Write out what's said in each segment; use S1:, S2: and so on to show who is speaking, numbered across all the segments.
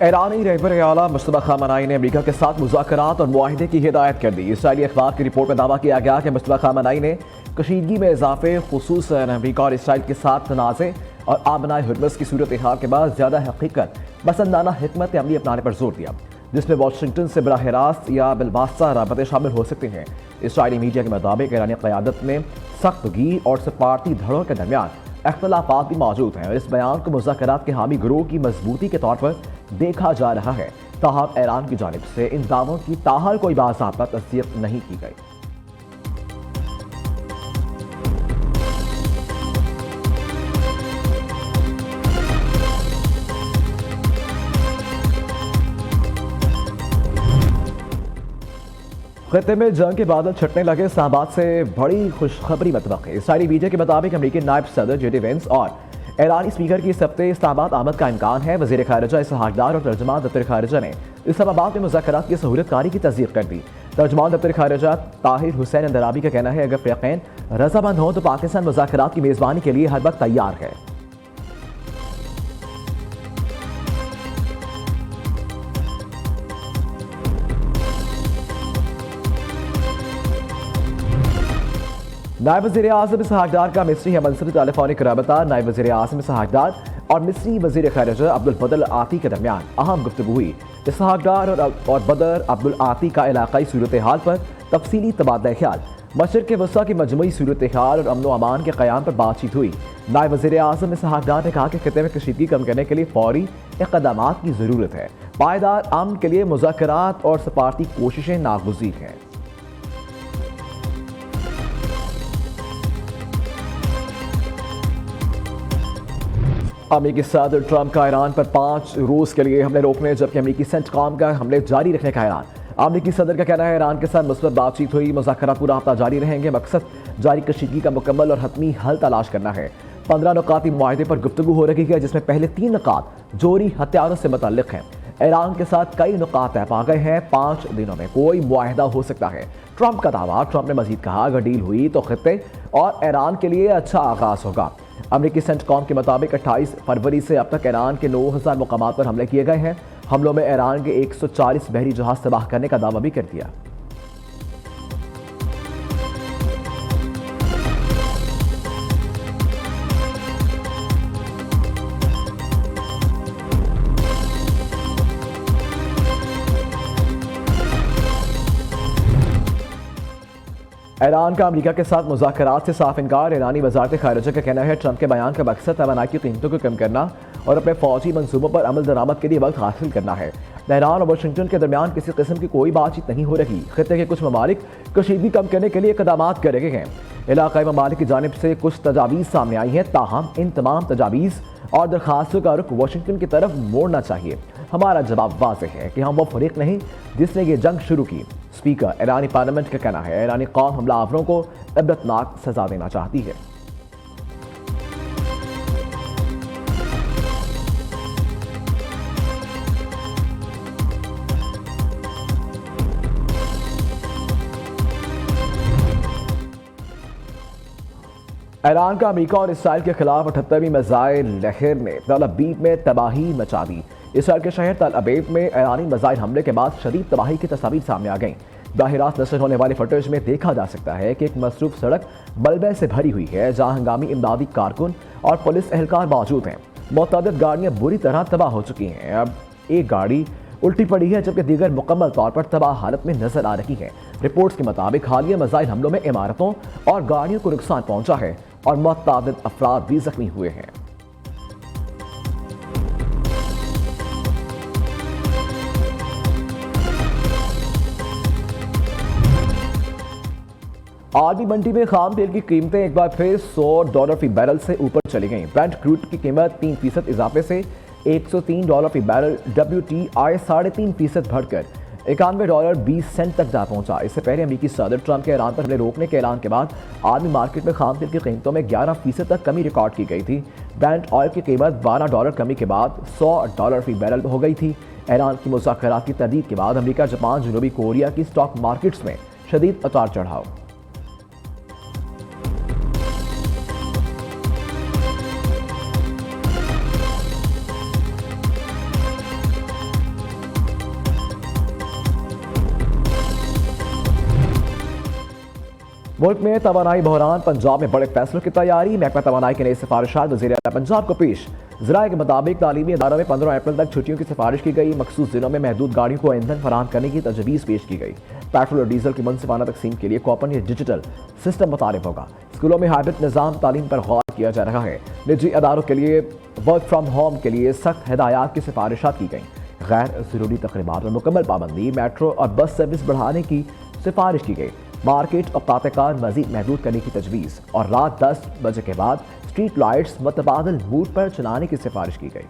S1: ईरानी रहबर आला मुस्तफा खामनाई ने अमेरिका के साथ मुज़ाकरात और मुआहिदे की हिदायत कर दी। इसराइली अखबार की रिपोर्ट में दावा किया गया कि मुस्तफा खामनाई ने कशीदगी में इजाफे, खुसूसन अमेरिका और इसराइल के साथ तनाज़े और आबनाए हुर्मस की सूरत हाल के बाद ज़्यादा हकीकत पसंदाना हिकमत अमली अपनाने पर जोर दिया, जिसमें वाशिंगटन से बराह रास्त या बिलवास्ता राबते शामिल हो सकते हैं। इसराइली मीडिया के मुताबिक ईरानी क़यादत में सख्त गीर और सपारती धड़ों के दरमियान अख्तलाफात भी मौजूद हैं और इस बयान को मुज़ाकरात के हामी गिरोह की मजबूती के तौर पर देखा जा रहा है। ताहम ईरान की जानिब से इन दावों की ताहाल कोई बाज़ाब्ता तस्दीक नहीं की गई। खत्ते में जंग के बादल छटने लगे, इस्लामाबाद से बड़ी खुशखबरी मतवक्की। इसराइली मीडिया के मुताबिक अमेरिकी नायब सदर जेडी वेंस और ईरानी स्पीकर की इस हफ्ते इस्लामाबाद आमद का इम्कान है। वज़ीर ख़ारिजा इसहाक डार और तर्जुमान दफ्तर ख़ारिजा ने इस्लामाबाद में मुज़ाकरात की सहूलतकारी की तस्दीक कर दी। तर्जुमान दफ्तर ख़ारिजा ताहिर हुसैन अंदराबी का कहना है, अगर फ़रीक़ैन रज़ामंद हों तो पाकिस्तान मुज़ाकरात की मेज़बानी के लिए हर वक्त तैयार है। नायब वज़ीर आज़म इसहाक डार का मिस्री हमंसर टेलीफोनिक रबता नायब वज़ीर आज़म इसहाक डार और मिस्री वज़ीर ख़ारिजा अब्दुल बदर आती के दरमियान अहम गुफ्तगू हुई। इसहाक डार और बदर अब्दुल आती का इलाकाई सूरत हाल पर तफसीली तबादला ख्याल, मशरिक़ वस्ता की मजमूई सूरत हाल और अमन व अमान के क़याम पर बातचीत हुई। नायब वज़ीर आज़म इसहाक डार ने कहा कि खित्ते में कशीदगी कम करने के लिए फौरी इक़दामात की ज़रूरत है। पायदार अमन के लिए मुज़ाकरात और सफारती कोशिशें नागुज़ीर हैं। अमेरिकी सदर ट्रंप का ईरान पर 5 रोज़ के लिए हमले रोकने जबकि अमेरिकी सेंटकॉम का हमले जारी रखने का ऐलान। अमेरिकी सदर का कहना है, ईरान के साथ मुस्बत बातचीत हुई, मुज़ाकरात पूरा हफ्ता जारी रहेंगे। मकसद जारी कशीदगी का मुकम्मल और हतमी हल तलाश करना है। 15 नुकाती मुआहदे पर गुफ्तगू हो रही है, जिसमें पहले 3 नुकात जोरी हथियारों से मुतल्लिक हैं। ईरान के साथ कई नुकात तय पा गए हैं। 5 दिनों में कोई मुआहदा हो सकता है, ट्रंप का दावा। ट्रंप ने मजीद कहा, अगर डील हुई तो खित्ते और ईरान के लिए अच्छा आगाज होगा। अमेरिकी सेंटकॉम के मुताबिक 28 फरवरी से अब तक ईरान के 9000 मुकामात पर हमले किए गए हैं। हमलों में ईरान के 140 बहरी जहाज तबाह करने का दावा भी कर दिया। ईरान का अमेरिका के साथ मुज़ाकरात से साफ इनकार। ईरानी वज़ारत ख़ारिजा का कहना है, ट्रंप के बयान का मकसद तवानाई की कीमतों को कम करना और अपने फौजी मंसूबों पर अमल दरामद के लिए वक्त हासिल करना है। तेहरान और वाशिंगटन के दरमियान किसी किस्म की कोई बातचीत नहीं हो रही। खित्ते के कुछ ममालिक कशीदगी कम करने के लिए इक़दामात कर रहे हैं। इलाक़ाई ममालिक की जानिब से कुछ तजावीज़ सामने आई हैं, ताहम इन तमाम तजावीज़ और दरखास्तों का रुख वाशिंगटन की तरफ मोड़ना चाहिए। हमारा जवाब वाज़ेह है कि हम वो फरीक नहीं जिसने ये जंग शुरू की। स्पीकर ईरानी पार्लियामेंट का कहना है, ईरानी कौम हमलावरों को इबरतनाक सजा देना चाहती है। ईरान का अमेरिका और इसराइल के खिलाफ 78वीं मिसाइल लहर ने तल अबीब में तबाही मचा दी। इसराइल के शहर तल अबीब में ईरानी मिसाइल हमले के बाद शदीद तबाही की तस्वीर सामने आ गई। बाहर रात नशर होने वाली फुटेज में देखा जा सकता है कि एक मसरूफ सड़क मलबे से भरी हुई है, जहां हंगामी इमदादी कारकुन और पुलिस एहलकार मौजूद हैं। मुतअद्दिद गाड़ियां बुरी तरह तबाह हो चुकी हैं। अब एक गाड़ी उल्टी पड़ी है, जबकि दीगर मुकम्मल तौर पर तबाह हालत में नजर आ रही है। रिपोर्ट्स के मुताबिक हालिया मिसाइल हमलों में इमारतों और गाड़ियों को नुकसान पहुंचा है और मुतअद्दिद अफराद भी जख्मी हुए हैं। आर्मी मंडी में खाम तेल की कीमतें एक बार फिर $100 फी बैरल से ऊपर चली गईं। ब्रेंट क्रूड की कीमत 3% इजाफे से $103 फी बैरल, WTI 3.5% बढ़कर $91.20 तक जा पहुंचा। इससे पहले अमेरिकी सदर ट्रंप के ईरान पर हमले रोकने के ऐलान के बाद आर्मी मार्केट में खाम तेल की कीमतों में 11% तक कमी रिकॉर्ड की गई थी। ब्रेंट ऑयल की कीमत $12 कमी के बाद $100 फी बैरल हो गई थी। ईरान की मुज़ाकरात की तरदीद के बाद अमेरिका, जापान, जनूबी कोरिया की स्टॉक मार्केट्स में शदीद उतार चढ़ाव। मुल्क में तवानाई बहरान, पंजाब में बड़े फैसलों की तैयारी। महकमा तवानाई की नई सिफारिशात वज़ीर आला पंजाब को पेश। ज़राए के मुताबिक तालीमी इदारों में 15 अप्रैल तक छुट्टियों की सिफारिश की गई। मखसूस दिनों में महदूद गाड़ियों को ईंधन फराहम करने की तजवीज़ पेश की गई। पेट्रोल और डीजल की मुनसिफाना तकसीम के लिए कॉपन या डिजिटल सिस्टम मुतारिफ होगा। स्कूलों में हाइब्रिड निज़ाम तालीम पर गौर किया जा रहा है। निजी अदारों के लिए वर्क फ्राम होम के लिए सख्त हिदायत की सिफारिशात की गई। गैर ज़रूरी तकरीबात पर मुकम्मल पाबंदी। मेट्रो और बस सर्विस बढ़ाने की सिफारिश की गई। मार्केट और प्रातःकाल मजीद महदूद करने की तजवीज़ और रात 10 बजे के बाद स्ट्रीट लाइट्स मुतबादिल मूड पर चलाने की सिफारिश की गई।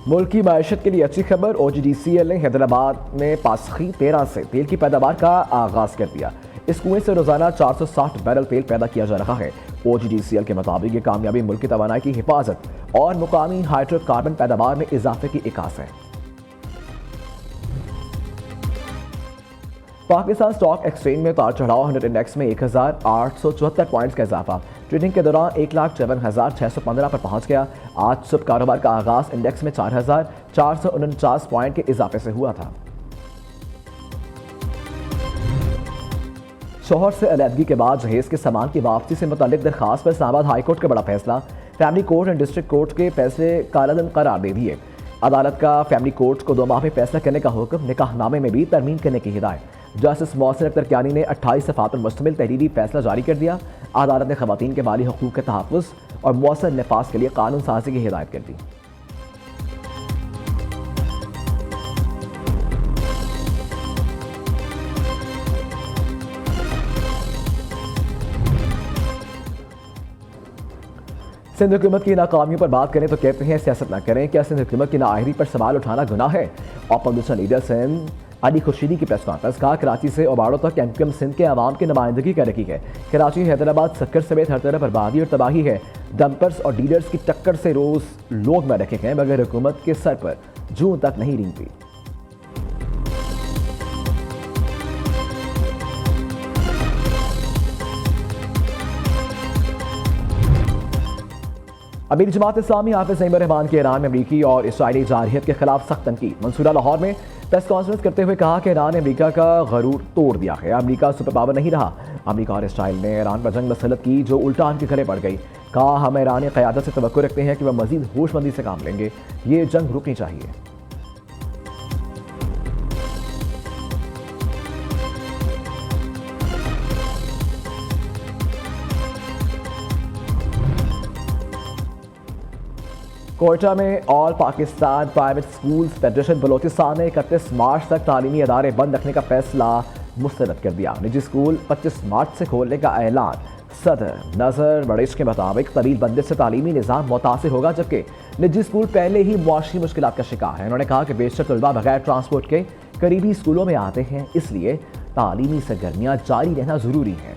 S1: मुल्क की मैशत के लिए अच्छी खबर। OGDCL ने हैदराबाद में पासखी 13 से तेल की पैदावार का आगाज कर दिया। इस कुएं से रोजाना 460 बैरल तेल पैदा किया जा रहा है। OGDCL के मुताबिक ये कामयाबी मुल्क की तवानाई की हिफाजत और मुकामी हाइड्रोकार्बन पैदावार में इजाफे की इकास है। पाकिस्तान स्टॉक एक्सचेंज में उतार चढ़ाव। 100 इंडेक्स में 1874 पॉइंट्स का इजाफा। ट्रेडिंग के दौरान 1,53,615 पर पहुंच गया। आज सुबह कारोबार का आगाज इंडेक्स में 4,449 पॉइंट के इजाफे से हुआ था। शोहर से अलहदगी के बाद जहेज के सामान की वापसी से मुतालिक दरखास्त पर इस्लामाबाद हाई कोर्ट का बड़ा फैसला। Family court and district court के फैसले कालादम करार दे दिए। अदालत का फैमिली कोर्ट को 2 माह में फैसला करने का हुक्म। निकाहनामे में भी तरमीम करने की हिदायत। जस्टिस मोहसिन अख्तर कियानी ने 28 सफ़ात पर मुश्तमिल तहरीरी फैसला जारी कर दिया। अदालत ने ख़वातीन के माली हकूक़ के तहफ़्फ़ुज़ और मौसर नफाज के लिए कानून साज़ी की हिदायत कर दी। सिंध हुकूमत की नाकामियों पर बात करें तो कहते हैं सियासत न करें। क्या सिंध हुकूमत की नाअहली पर सवाल उठाना गुनाह है? अपोजिशन लीडर सिंध अली खुर्शीदी की प्रेस कॉन्फ्रेंस। कहा कराची से ओबाड़ो तक MQM सिंध के आवाम की नुमाइंदगी कर रही है। कराची हैदराबाद सक्कर समेत हर तरफ बर्बादी और तबाही है। डंपर्स और डीलर्स की टक्कर से रोज लोग मर रखे हैं मगर हुकूमत के सर पर जून तक नहीं रेंगती। अमीर जमात इस्लामी हाफिज सईद रहमान के ईरान में अमरीकी और इसराइली जारहियत के खिलाफ सख्त तनकीद। मंसूरा लाहौर में प्रेस कॉन्फ्रेंस करते हुए कहा कि ईरान ने अमरीका का गरूर तोड़ दिया है। अमरीका सुपर पावर नहीं रहा। अमरीका और इसराइल ने ईरान पर जंग मसलत की जो उल्टा उनके गले पड़ गई। कहा हम ईरानी क़यादत से तवक्को रखते हैं कि वह मजीद होशमंदी से काम लेंगे। ये जंग रुकनी चाहिए। कोयटा में all Pakistan private schools federation Balochistan ने 31 मार्च तक तालीमी अदारे बंद रखने का फैसला मुस्तरद कर दिया। निजी स्कूल 25 मार्च से खोलने का ऐलान। सदर नजर बड़ेश के मुताबिक तवील बंदिश से तालीमी निज़ाम मुतासिर होगा जबकि निजी स्कूल पहले ही मुआशी मुश्किलात का शिकार है। उन्होंने कहा कि बेशतर तलबा बगैर ट्रांसपोर्ट के करीबी स्कूलों में आते हैं, इसलिए तालीमी सरगर्मियाँ जारी रहना ज़रूरी है।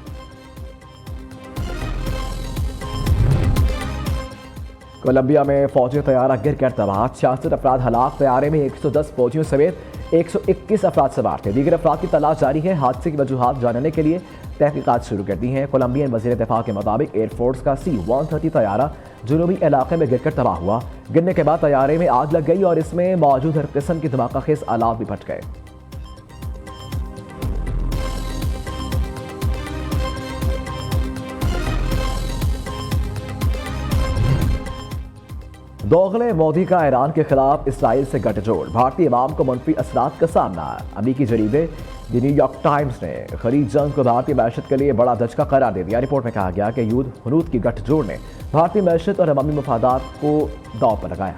S1: कोलंबिया में फौजी तैयारा गिर कर तबाह। 66 अफराद हलाक। तैयारे में 110 फौजियों समेत 121 अफराद सवार थे। दीगर अफराद की तलाश जारी है। हादसे की वजूहात जानने के लिए तहकीकात शुरू कर दी हैं। कोलंबियन वज़ीर दिफा के मुताबिक एयरफोर्स का C-130 तैयारा जुनूबी इलाके में गिरकर तबाह हुआ। गिरने के बाद तैयारे में आग लग गई और इसमें मौजूद हर किस्म की धमाकाखेज आलात भी फट गए। दोगले मोदी का ईरान के खिलाफ इसराइल से गठजोड़। भारतीय अवाम को मनफी असरात का सामना। अमरीकी जरीदे द न्यूयॉर्क टाइम्स ने खरीद जंग को भारतीय मैशत के लिए बड़ा धचका करार दे दिया। रिपोर्ट में कहा गया कि युद्ध हुनूद की गठजोड़ ने भारतीय मैशत और अवामी मफादात को दांव पर लगाया।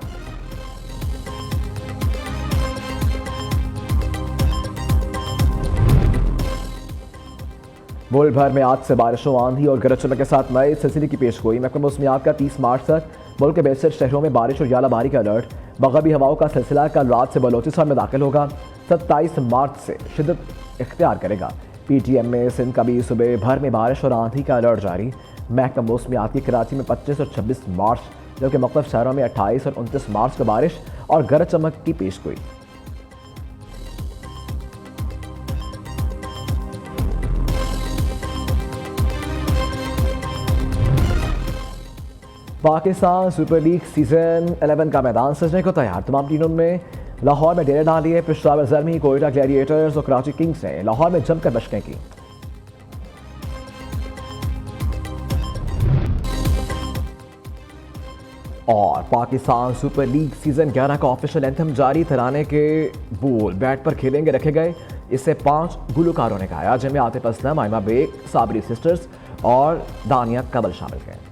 S1: मुल्क भर में आज से बारिशों, आंधी और गरज चमक के साथ नए सिलसिले की पेशगोई। महकमा मौसमियात का 30 मार्च तक मुल्क के बेशतर शहरों में बारिश और यालाबारी का अलर्ट। मगरबी हवाओं का सिलसिला कल रात से बलोचिस्तान में दाखिल होगा। 27 मार्च से शिद्दत इख्तियार करेगा। PTM में सिंध का भी सुबह भर में बारिश और आंधी का अलर्ट जारी। महकमा मौसमियात की कराची में 25 और 26 मार्च जबकि मुख्तलिफ शहरों में 28 और 29 मार्च को बारिश और गरज चमक की पेशगोई। पाकिस्तान सुपर लीग सीजन 11 का मैदान सजने को तैयार। तमाम टीमों में लाहौर में डेरे डाल लिए। पेशावर ज़ल्मी, कोयटा ग्लैडिएटर्स और कराची किंग्स ने लाहौर में जमकर मशकें की। और पाकिस्तान सुपर लीग सीजन 11 का ऑफिशियल एंथम जारी। तराने के बोल बैट पर खेलेंगे रखे गए। इससे 5 गुलकारों ने गाया, जिनमें आतिफ असलम, आयमा बेग, साबरी सिस्टर्स और दानिया कबल शामिल हैं।